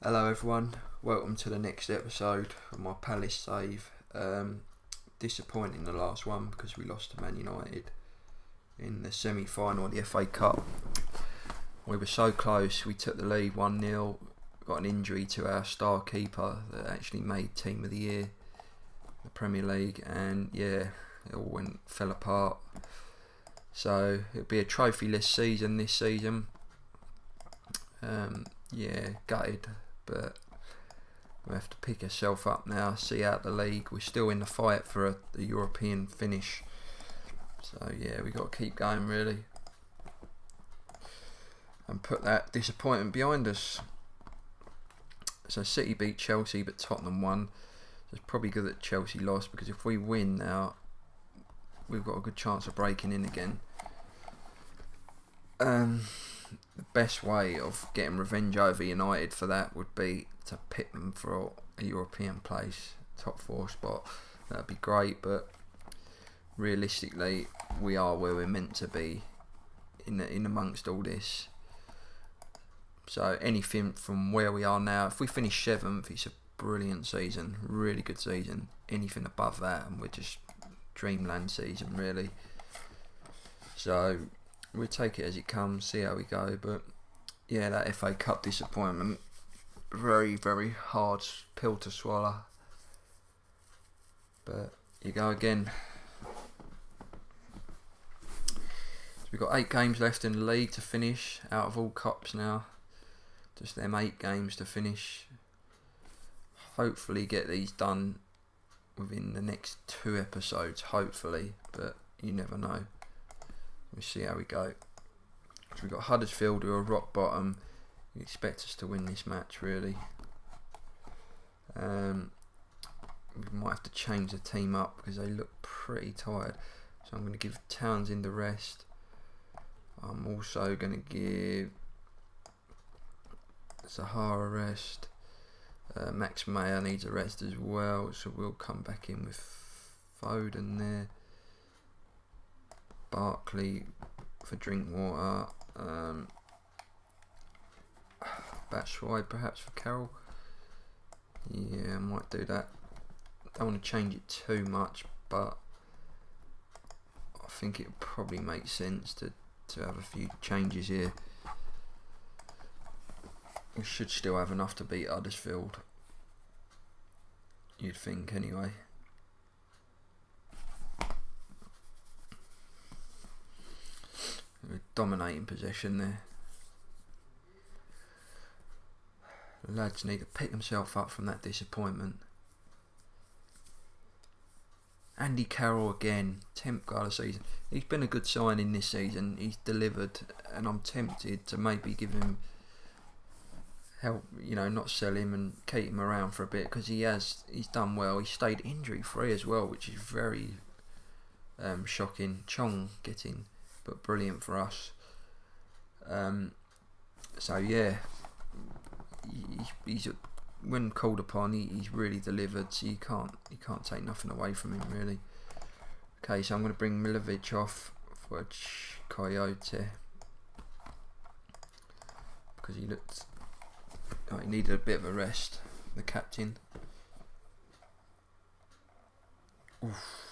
Hello everyone, welcome to the next episode of my Palace save. Disappointing the last one because we lost to Man United in the semi-final of the FA Cup. We were so close, we took the lead 1-0, got an injury to our star keeper that actually made Team of the Year, the Premier League, and yeah, it all fell apart. So it'll be a trophy-less season this season. Gutted, but we have to pick ourselves up now, see out the league. We're still in the fight for a European finish, so yeah, we got to keep going really and put that disappointment behind us. So City beat Chelsea, but Tottenham won. So it's probably good that Chelsea lost, because if we win now, we've got a good chance of breaking in again. The best way of getting revenge over United for that would be to pit them for a European place, top 4 spot. That'd be great, but realistically, we are where we're meant to be in amongst all this. So anything from where we are now, if we finish 7th, it's a brilliant season, really good season. Anything above that, and we're just dreamland season really. So we'll take it as it comes, see how we go. But yeah, that FA Cup disappointment, very, very hard pill to swallow. But you go again. So we've got 8 games left in the league to finish, out of all cups now. Just them 8 games to finish. Hopefully get these done within the next 2 episodes, hopefully, but you never know. We'll see how we go. So we've got Huddersfield, who are rock bottom. You expect us to win this match, really. We might have to change the team up because they look pretty tired. So I'm going to give Townsend the rest. I'm also going to give Sahara rest. Max Meyer needs a rest as well, so we'll come back in with Foden there. Barkley for Drinkwater. Batshuayi perhaps for Carroll. Yeah, I might do that. Don't want to change it too much, but I think it probably makes sense to have a few changes here. We should still have enough to beat Huddersfield, you'd think anyway. We're dominating possession there. The lads need to pick themselves up from that disappointment. Andy Carroll again, 10th goal of the season. He's been a good signing this season. He's delivered, and I'm tempted to maybe give him help, not sell him and keep him around for a bit, because he's done well. He stayed injury free as well, which is very shocking. Chong getting, but brilliant for us. So yeah, he's when called upon, he's really delivered. So you can't take nothing away from him really. Okay, so I'm going to bring Milovic off for Coyote because he looked like he needed a bit of a rest. The captain. Oof.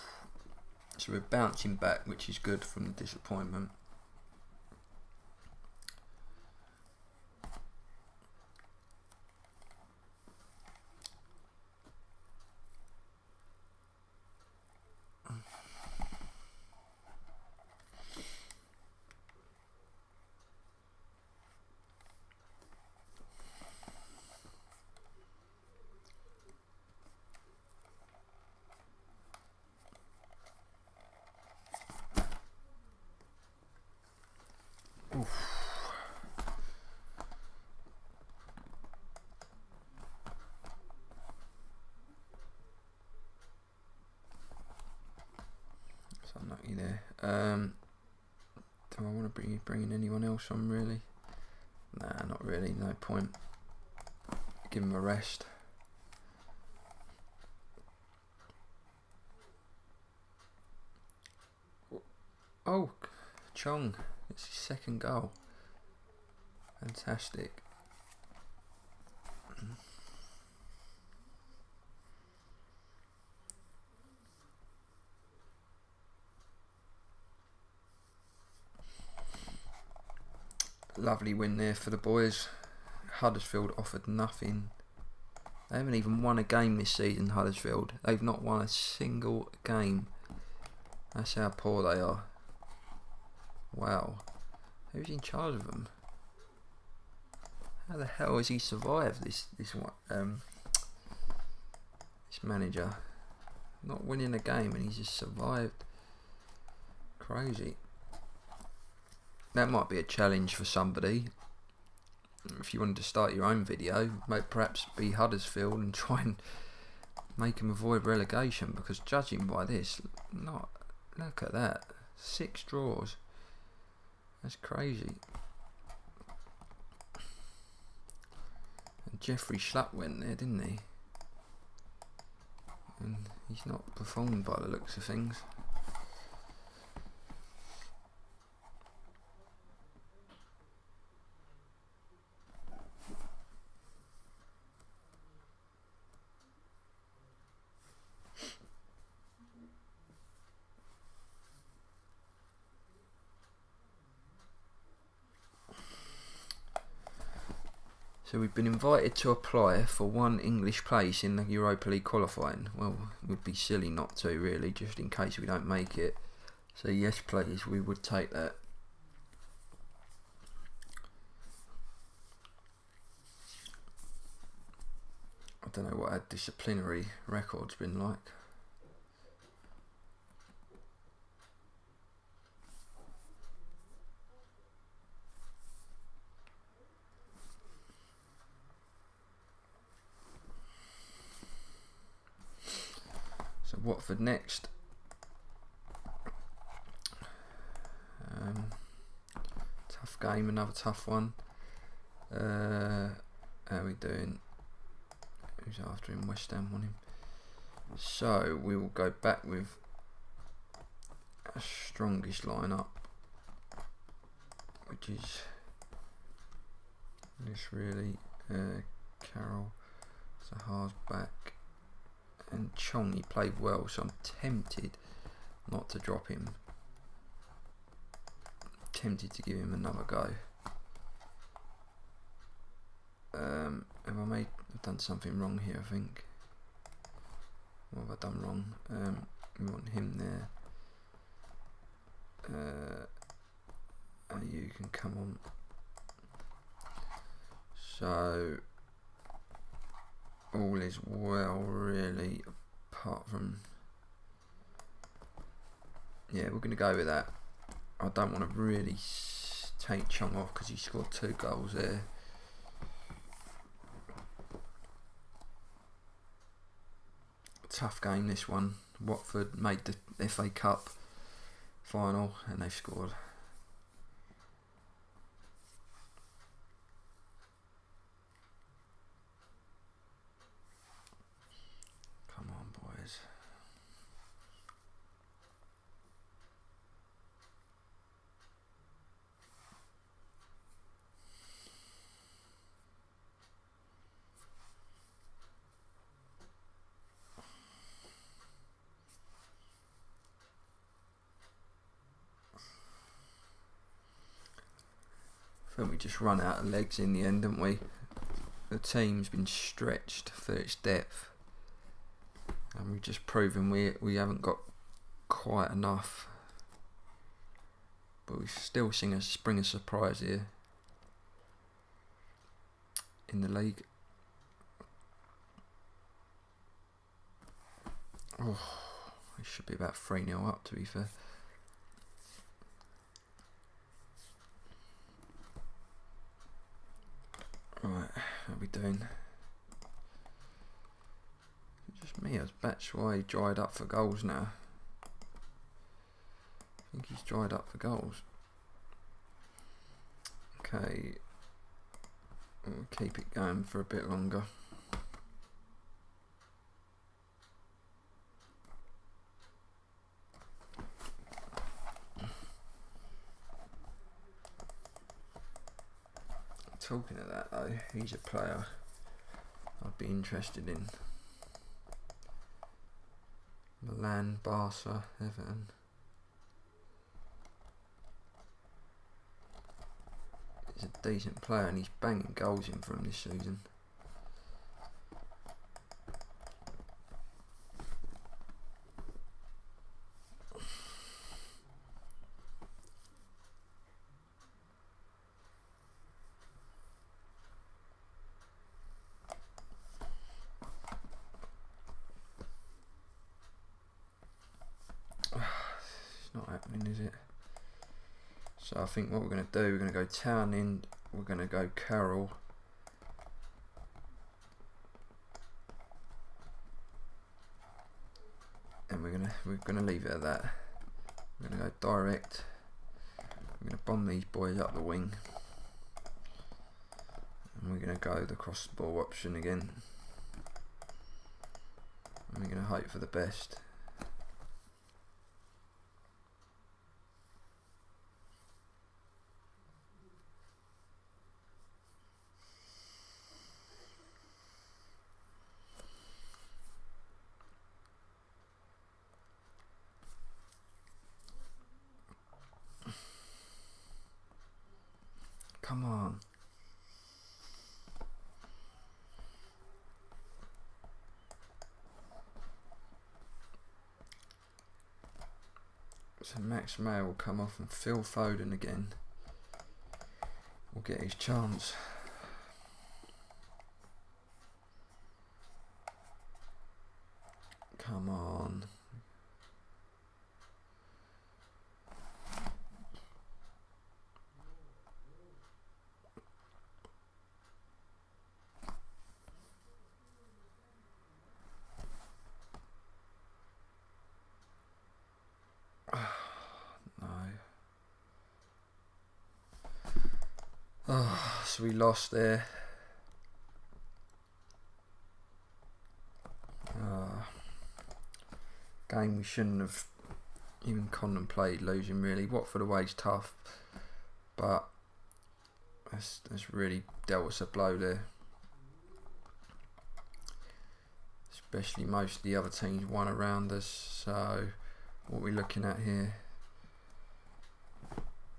So we're bouncing back, which is good from the disappointment. So unlucky there. Do I want to bring in anyone else on really? Nah, not really. No point. Give him a rest. Oh, Chong. It's his 2nd goal. Fantastic. Lovely win there for the boys. Huddersfield offered nothing. They haven't even won a game this season, Huddersfield. They've not won a single game. That's how poor they are. Wow. Who's in charge of them? How the hell has he survived this manager? Not winning a game and he's just survived. Crazy. That might be a challenge for somebody. If you wanted to start your own video, might perhaps be Huddersfield and try and make them avoid relegation, because judging by this, look at that, 6 draws. That's crazy. And Jeffrey Schlupp went there, didn't he? And he's not performed by the looks of things. So we've been invited to apply for 1 English place in the Europa League qualifying. Well, it would be silly not to, really, just in case we don't make it. So yes, please, we would take that. I don't know what our disciplinary record's been like. So Watford next. Tough game, another tough one. How are we doing? Who's after him? West Ham on him. So we will go back with our strongest lineup, which is this really. Carroll, Zaha's back. And Chong, he played well, so I'm tempted not to drop him. Tempted to give him another go. I've done something wrong here, I think. What have I done wrong? We want him there. You can come on. So all is well, really, apart from, yeah, we're going to go with that. I don't want to really take Chong off because he scored 2 goals there. Tough game, this one. Watford made the FA Cup final and they've scored. Come on, boys. I think we just run out of legs in the end, haven't we? The team's been stretched for its depth, and we've just proven we haven't got quite enough. But we've still seen a spring of surprise here in the league. Oh, it should be about 3-0 up, to be fair. Right, how are we doing? Just me, as Batshuayi dried up for goals now. I think he's dried up for goals. Okay, we'll keep it going for a bit longer. Talking of that though, he's a player I'd be interested in. Milan, Barca, Everton. He's a decent player and he's banging goals in for him this season. It's not happening, is it? So I think what we're going to do, we're going to go Townend, we're going to go Carroll. And we're going to leave it at that. We're going to go direct. We're going to bomb these boys up the wing. And we're going to go the cross ball option again. And we're going to hope for the best. Come on. So Max May will come off and Phil Foden again will get his chance. Come on. Oh, so we lost there. Game we shouldn't have even contemplated losing really. Watford away's tough, but that's really dealt us a blow there. Especially most of the other teams won around us. So what we're looking at here,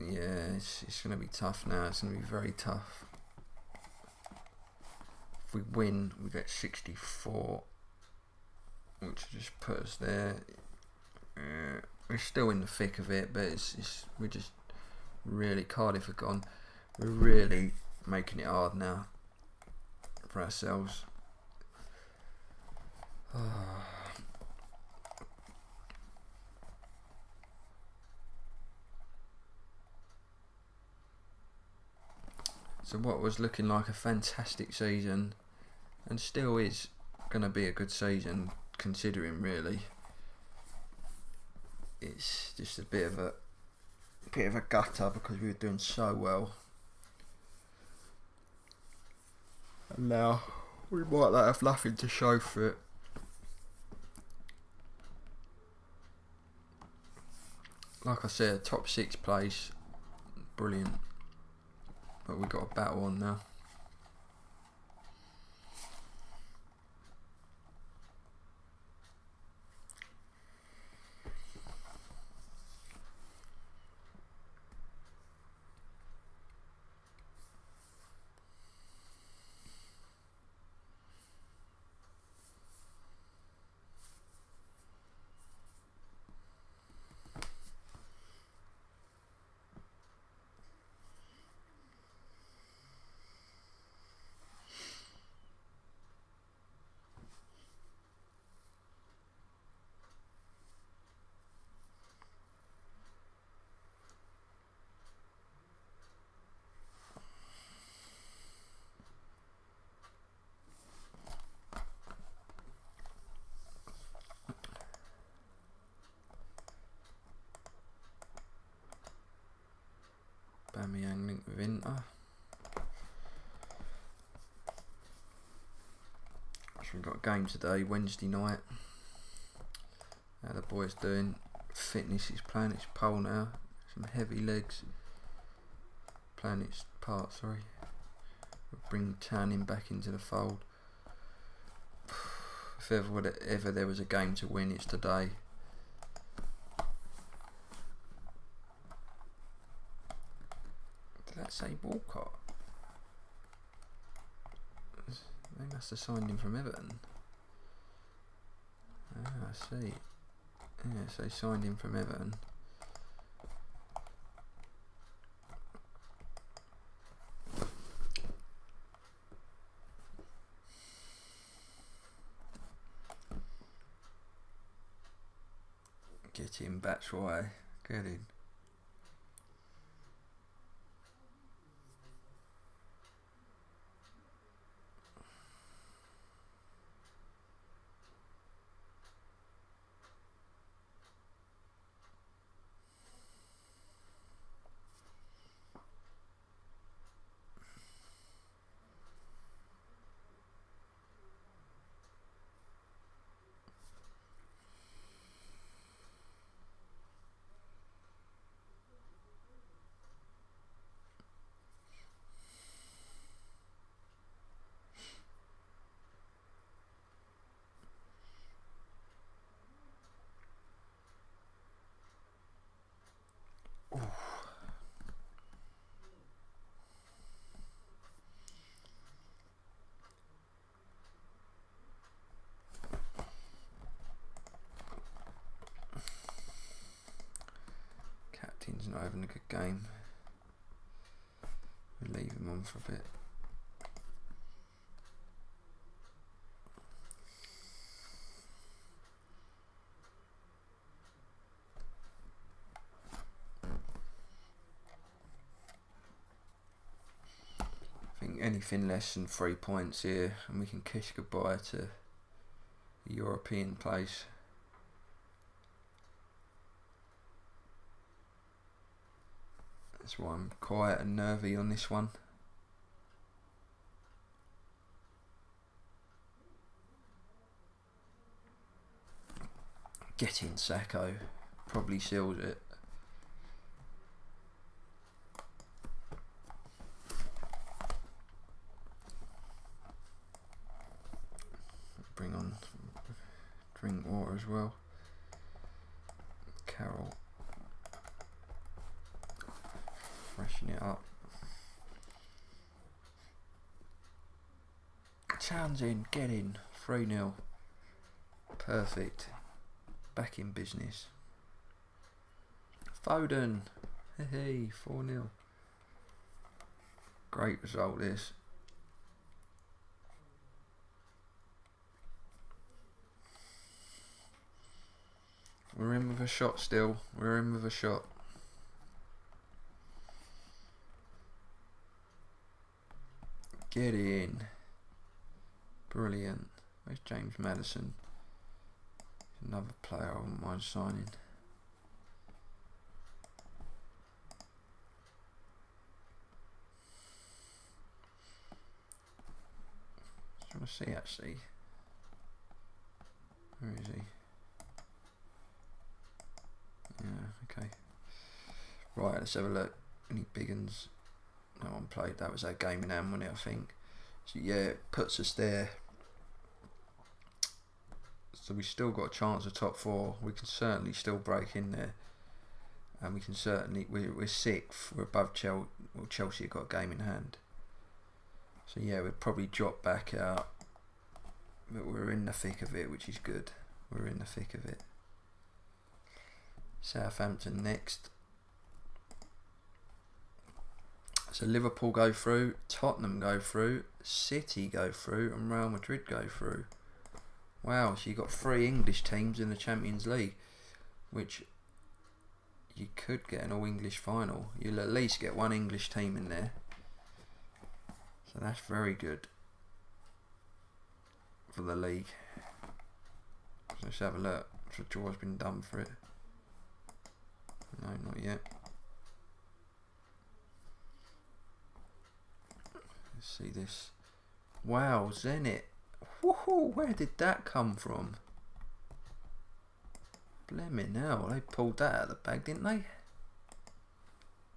yeah, it's going to be tough now. It's going to be very tough. If we win, we get 64, which just put us there. We're still in the thick of it, but we're just really, Cardiff are gone. We're really making it hard now for ourselves. So what was looking like a fantastic season, and still is going to be a good season considering, really, it's just a bit of a gutter because we were doing so well, and now we might have nothing to show for it. Like I said, top 6 place, brilliant. But we've got a battle on now. Bamiyang linked with Inter. So we've got a game today, Wednesday night. How the boys doing? Fitness is playing its pole now. Some heavy legs. Playing its part, sorry. We'll bring Townend back into the fold. If ever there was a game to win, it's today. Did that say Walcott? They must have signed him from Everton. Ah, I see. Yeah, so they signed him from Everton. Get him, Batshuayi. Get in. Captain's not having a good game. We'll leave him on for a bit. I think anything less than 3 points here and we can kiss goodbye to the European place. That's why I'm quiet and nervy on this one. Get in, Sacco. Probably seals it. Bring on drink water as well. Carroll. Freshen it up. Townsend, get in. 3-0. Perfect. Back in business. Foden. Hey, 4-0. Great result this. We're in with a shot still. We're in with a shot. Get in. Brilliant. Where's James Maddison? Another player I wouldn't mind signing. Just want to see actually. Where is he? Yeah, okay. Right, let's have a look. Any big uns? No one played. That was our game in hand, wasn't it, I think? So yeah, it puts us there. So we still got a chance of top 4. We can certainly still break in there. And we can certainly, we're 6th. We're above Chelsea. Well, Chelsea have got a game in hand. So yeah, we'd probably drop back out. But we're in the thick of it, which is good. We're in the thick of it. Southampton next. So Liverpool go through, Tottenham go through, City go through, and Real Madrid go through. Wow, so you got 3 English teams in the Champions League, which you could get an all-English final. You'll at least get 1 English team in there. So that's very good for the league. So let's have a look. So draw's been done for it. No, not yet. Let's see this. Wow, Zenit. Woohoo, where did that come from? Blimmin' hell, they pulled that out of the bag, didn't they?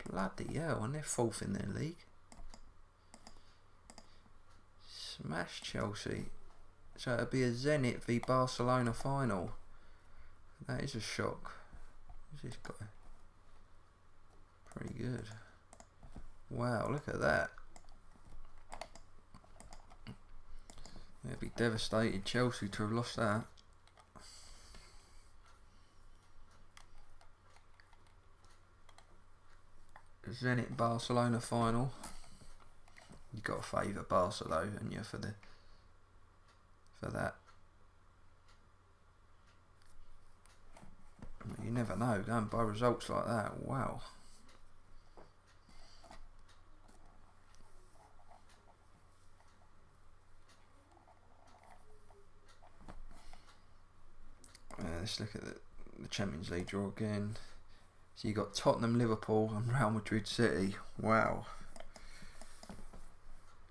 Bloody hell, and they're 4th in their league. Smash Chelsea. So it'll be a Zenit v Barcelona final. That is a shock. Who's this guy? Pretty good. Wow, look at that. They'd be devastated, Chelsea, to have lost that. Zenit Barcelona final. You've got to favour Barcelona, haven't you, for that. You never know, going by results like that. Wow. Let's look at the Champions League draw again. So you got Tottenham, Liverpool and Real Madrid City. Wow.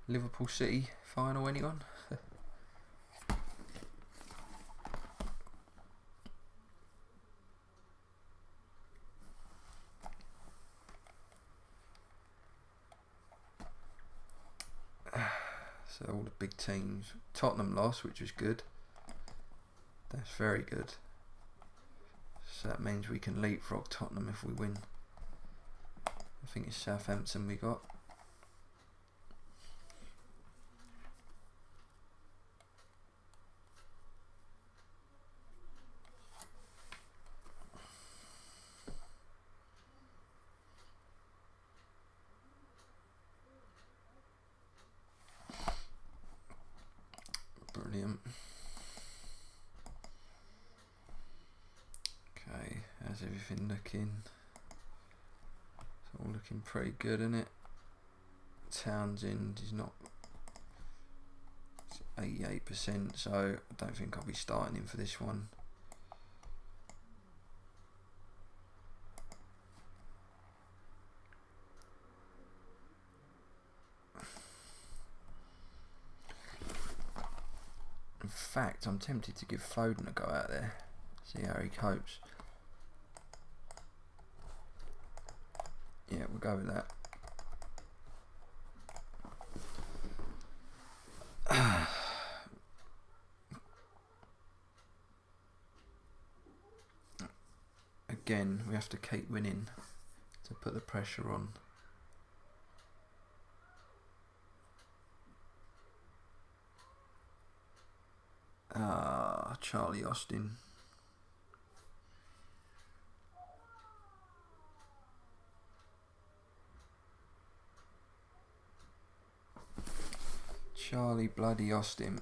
Liverpool City final, anyone? So all the big teams. Tottenham lost, which was good. That's very good. So that means we can leapfrog Tottenham if we win. I think it's Southampton we got. Brilliant. Okay, how's everything looking? It's all looking pretty good, isn't it? Townsend is not 88%, so I don't think I'll be starting him for this one. In fact, I'm tempted to give Foden a go out there, see how he copes. Yeah, we'll go with that. Again, we have to keep winning to put the pressure on. Charlie Austin. Charlie bloody Austin.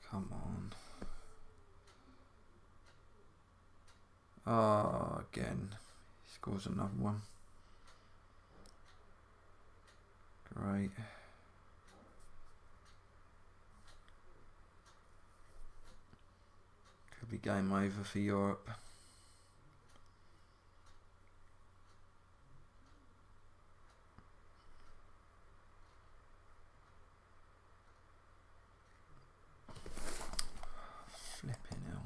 Come on. Oh, again. He scores another one. Great. Could be game over for Europe. Flipping hell.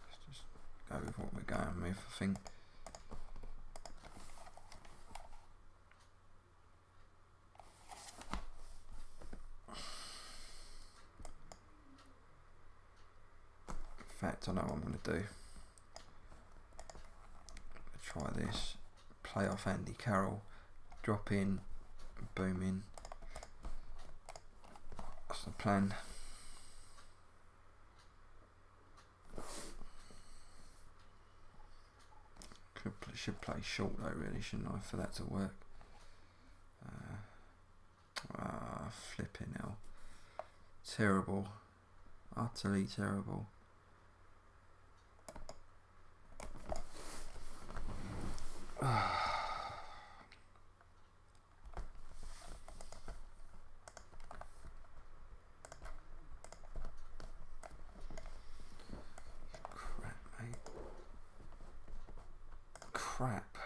Let's just go with what we're going with, I think. In fact, I know what I'm going to do. Try this. Play off Andy Carroll. Drop in. Boom in. That's the plan. Should play short though, really, shouldn't I, for that to work? Flipping hell. Terrible. Utterly terrible. crap.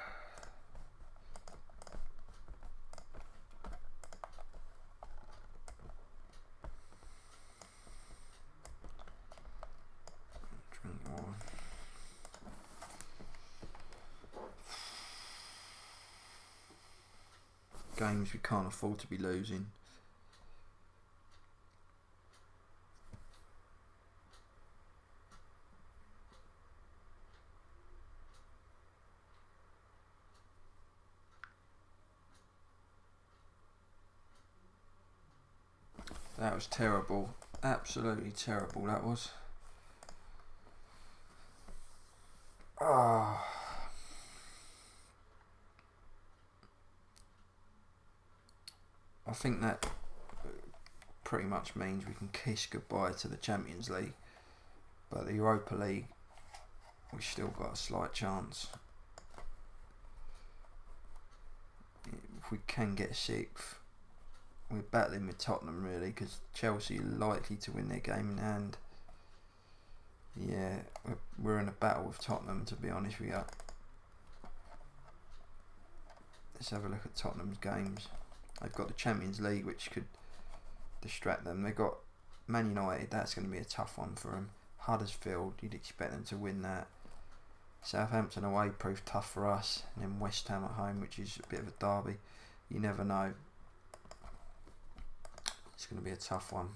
Drink more. Games we can't afford to be losing. That was terrible. Absolutely terrible, that was. Ah. I think that pretty much means we can kiss goodbye to the Champions League. But the Europa League, we've still got a slight chance. If we can get 6th, we're battling with Tottenham really, because Chelsea are likely to win their game in hand. Yeah, we're in a battle with Tottenham, to be honest with you. Let's have a look at Tottenham's games. They've got the Champions League, which could distract them. They've got Man United, that's going to be a tough one for them. Huddersfield, you'd expect them to win that. Southampton away proved tough for us. And then West Ham at home, which is a bit of a derby. You never know. It's going to be a tough one.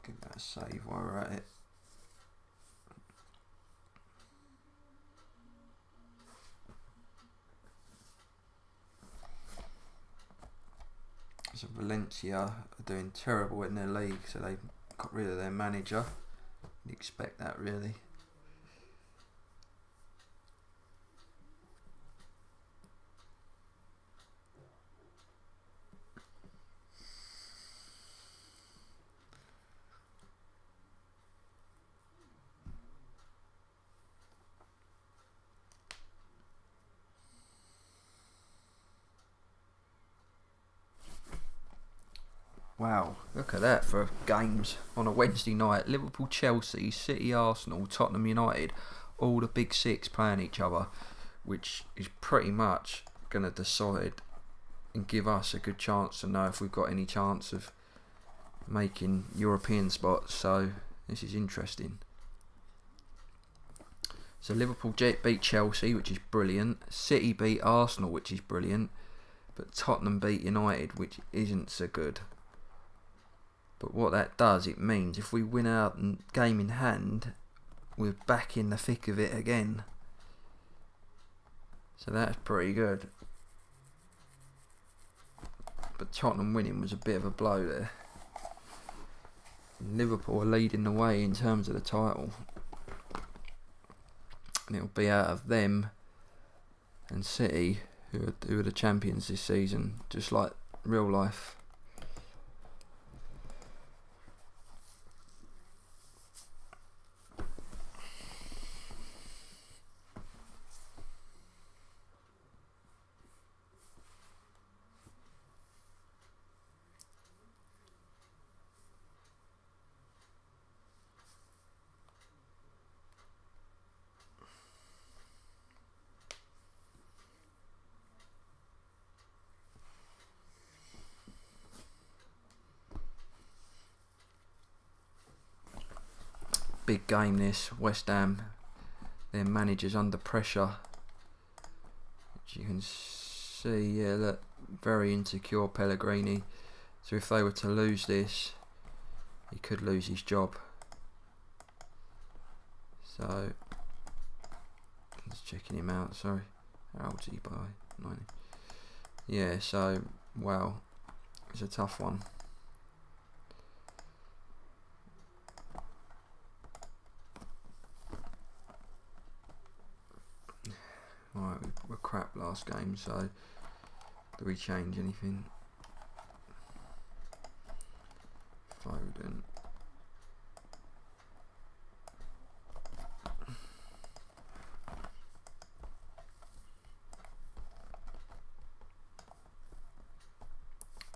Give that a save while we're at it. So Valencia are doing terrible in their league, so they got rid of their manager. You'd expect that really. Wow, look at that for games on a Wednesday night. Liverpool, Chelsea, City, Arsenal, Tottenham United, all the big 6 playing each other, which is pretty much going to decide and give us a good chance to know if we've got any chance of making European spots. So this is interesting. So Liverpool beat Chelsea, which is brilliant. City beat Arsenal, which is brilliant. But Tottenham beat United, which isn't so good. But what that does, it means if we win our game in hand, we're back in the thick of it again. So that's pretty good. But Tottenham winning was a bit of a blow there. Liverpool are leading the way in terms of the title. And it'll be out of them and City, who are the champions this season, just like real life. Big game this, West Ham, their manager's under pressure, which you can see, yeah, look, very insecure Pellegrini, so if they were to lose this, he could lose his job. So, just checking him out, sorry, how old's he by, 90? Yeah, so, wow, it's a tough one. Alright, we were crap last game, so do we change anything? Foden.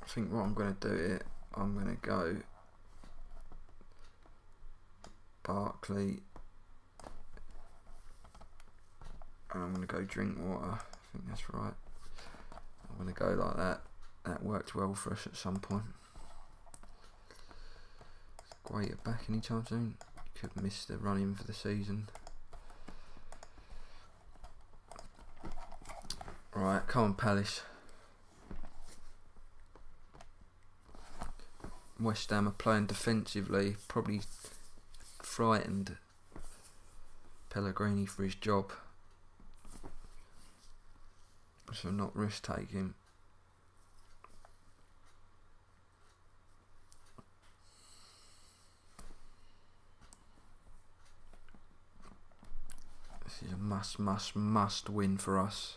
I think what I'm going to do here, I'm going to go Barkley, and I'm going to go Drinkwater. I think that's right. I'm going to go like that. That worked well for us at some point. Great back anytime soon. Could miss the run in for the season. Right, come on Palace. West Ham are playing defensively, probably frightened Pellegrini for his job, so not risk taking. This is a must win for us.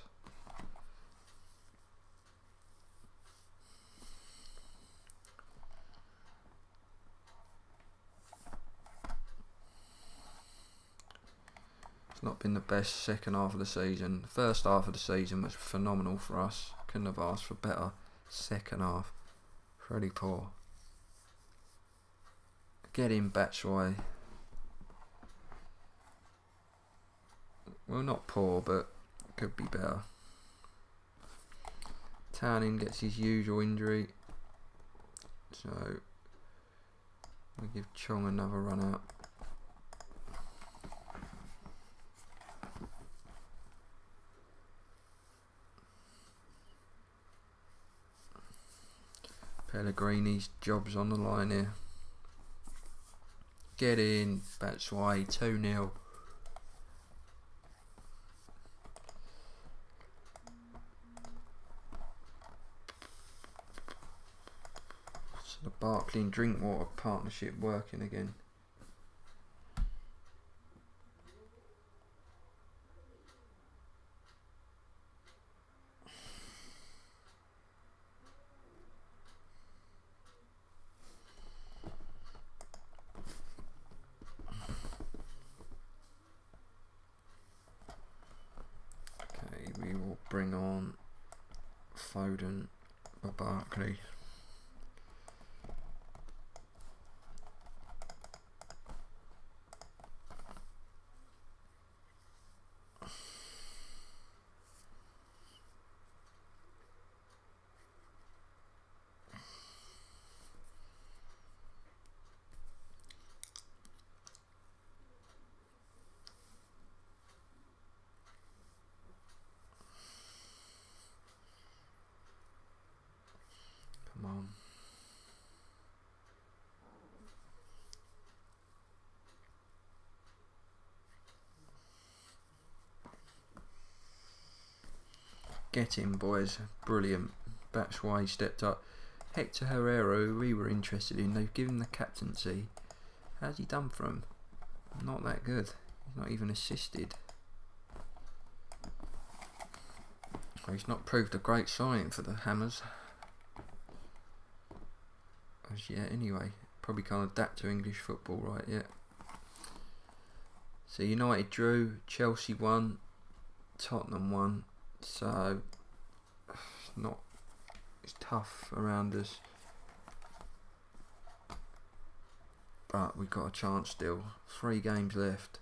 It's not been the best second half of the season. The first half of the season was phenomenal for us. Couldn't have asked for better. Second half, pretty poor. Get in, Batshuayi. Well, not poor, but could be better. Townend gets his usual injury, so we give Chong another run out. Pellegrini's job's on the line here. Get in, Batshuayi, 2-0. So the Barkley and Drinkwater partnership working again. We will bring on Foden or Barkley. Come on. Get in, boys. Brilliant. Batshuayi stepped up. Hector Herrera, who we were interested in, they've given him the captaincy. How's he done for him? Not that good. He's not even assisted. Well, he's not proved a great signing for the Hammers as yet anyway. Probably can't adapt to English football right yet. So United drew, Chelsea won, Tottenham won. So it's tough around us, but we've got a chance still. 3 games left.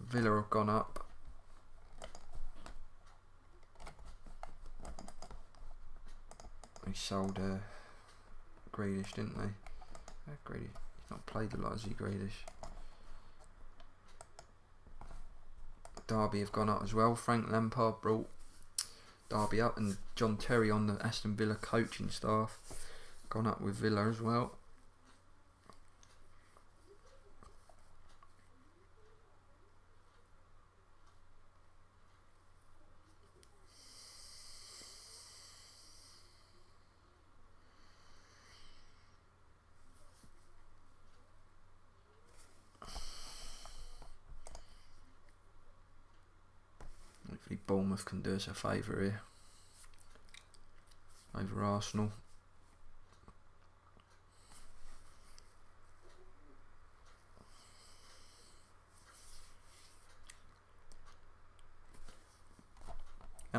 Villa have gone up. They sold Grealish, didn't they? Grealish. He's not played a lot, has he, Grealish? Derby have gone up as well. Frank Lampard brought Derby up, and John Terry on the Aston Villa coaching staff gone up with Villa as well. Hopefully Bournemouth can do us a favour here over Arsenal.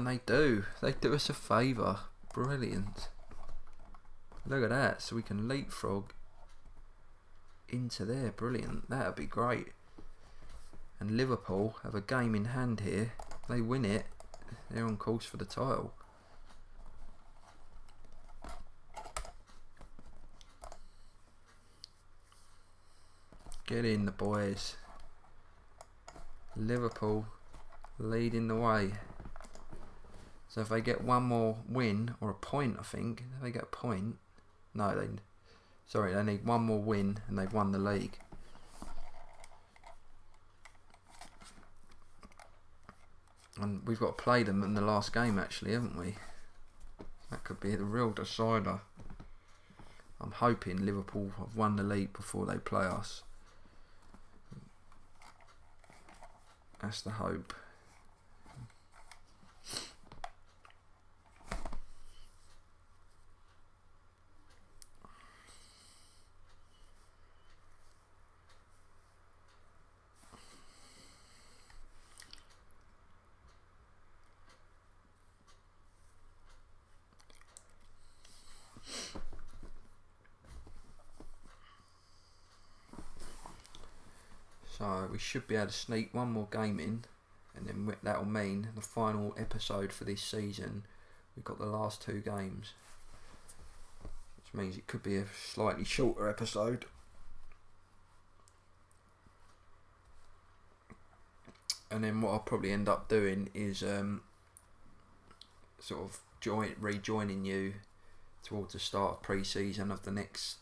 And they do us a favour. Brilliant. Look at that. So we can leapfrog into there. Brilliant. That would be great. And Liverpool have a game in hand here. They win it, they're on course for the title. Get in, the boys. Liverpool leading the way. So if they get one more win, or a point, I think. If they get a point. No, they need one more win and they've won the league. And we've got to play them in the last game, actually, haven't we? That could be the real decider. I'm hoping Liverpool have won the league before they play us. That's the hope. So we should be able to sneak one more game in, and then that'll mean the final episode for this season. We've got the last 2 games, which means it could be a slightly shorter episode. And then what I'll probably end up doing is sort of rejoining you towards the start of pre-season of the next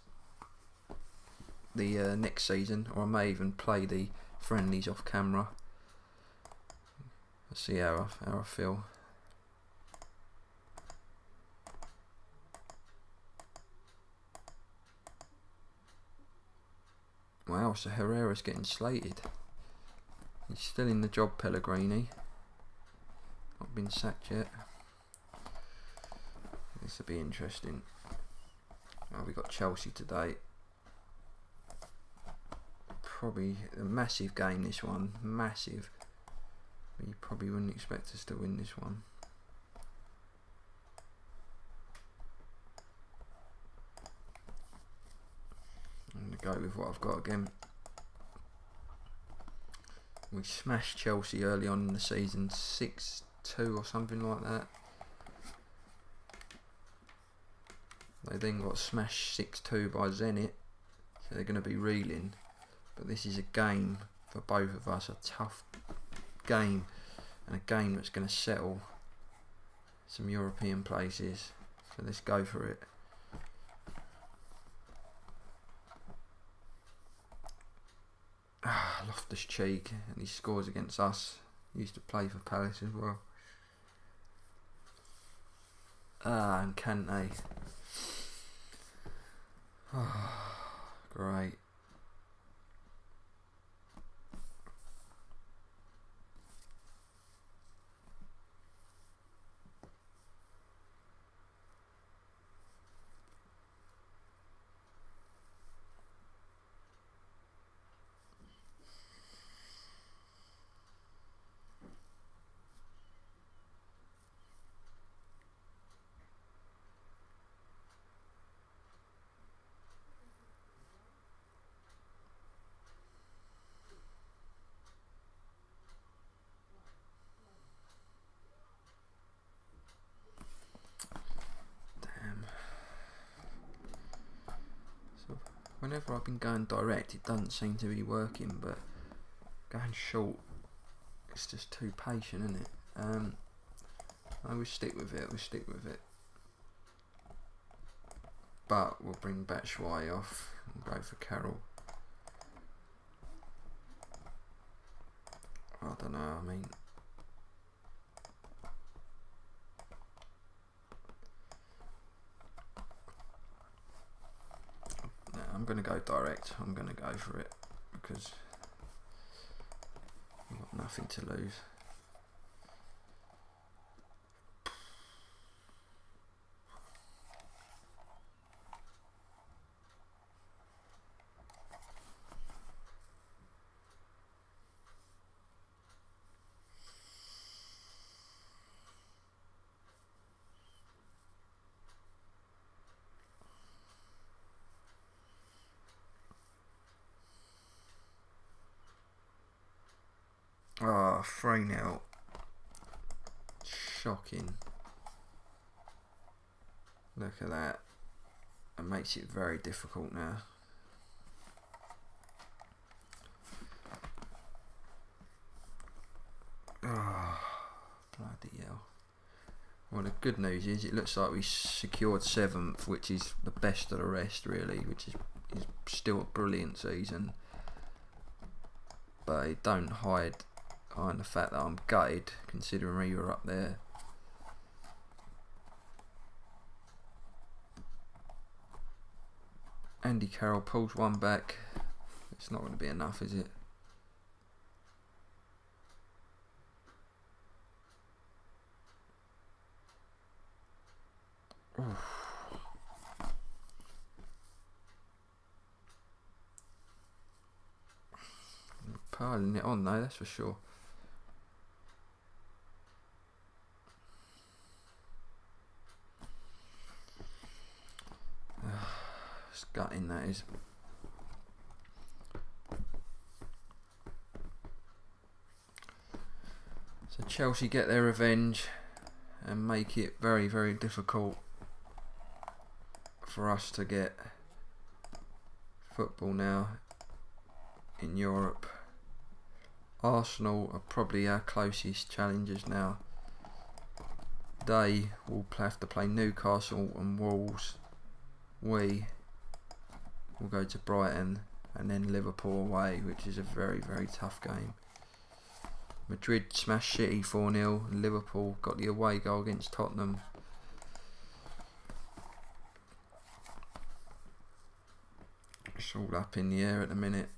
season, or I may even play the friendlies off camera. Let's see how I feel. Wow, so Herrera's getting slated. He's still in the job, Pellegrini. Not been sacked yet. This will be interesting. Oh, we got Chelsea today. Probably a massive game, this one. Massive. But you probably wouldn't expect us to win this one. I'm going to go with what I've got again. We smashed Chelsea early on in the season, 6-2 or something like that. They then got smashed 6-2 by Zenit, so they're going to be reeling. But this is a game for both of us, a tough game, and a game that's going to settle some European places. So let's go for it. Loftus-Cheek, and he scores against us. He used to play for Palace as well. And Kante. Great. Whenever I've been going direct, it doesn't seem to be working, but going short, it's just too patient, isn't it? I will stick with it. But we'll bring Batshuayi off and go for Carroll. I don't know, I mean... I'm going to go direct. I'm going to go for it because I've got nothing to lose. Oh, 3-0. Shocking. Look at that. It makes it very difficult now. Oh, bloody hell. Well, the good news is it looks like we secured 7th, which is the best of the rest, really, which is still a brilliant season. But it don't hide behind the fact that I'm gutted, considering we were up there. Andy Carroll pulls one back. It's not going to be enough, is it? Oof. Piling it on though, that's for sure. It's gutting, that is. So Chelsea get their revenge and make it very, very difficult for us to get football now in Europe. Arsenal are probably our closest challengers now. They will have to play Newcastle and Wolves. We will go to Brighton and then Liverpool away, which is a very, very tough game. Madrid smashed City 4-0. Liverpool got the away goal against Tottenham. It's all up in the air at the minute.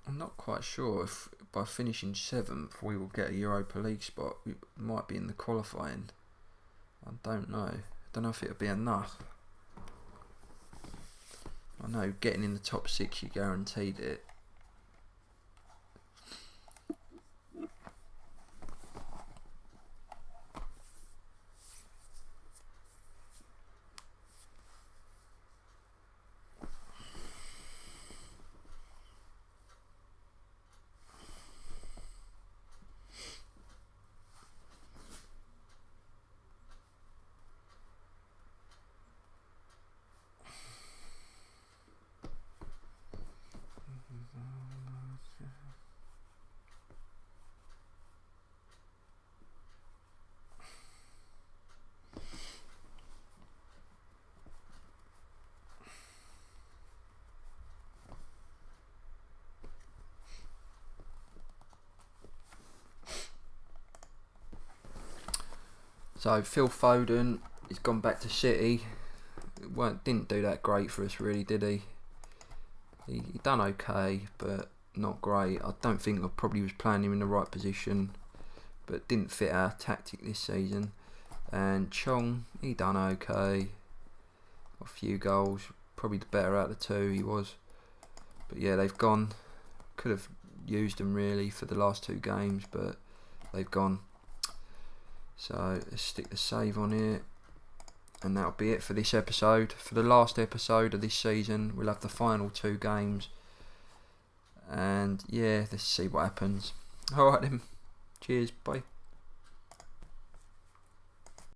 I'm not quite sure if by finishing 7th we will get a Europa League spot. We might be in the qualifying. I don't know. I don't know if it'll be enough. I know getting in the top 6 you guaranteed it. So Phil Foden, he's gone back to City. Didn't do that great for us, really, did he? He done okay, but not great. I don't think I probably was playing him in the right position, but didn't fit our tactic this season. And Chong, he done okay. A few goals, probably the better out of the two he was. But yeah, they've gone. Could have used them really for the last 2 games, but they've gone. So let's stick the save on here, and that'll be it for this episode. For the last episode of this season, we'll have the final 2 games, and yeah, let's see what happens. Alright then, cheers, bye.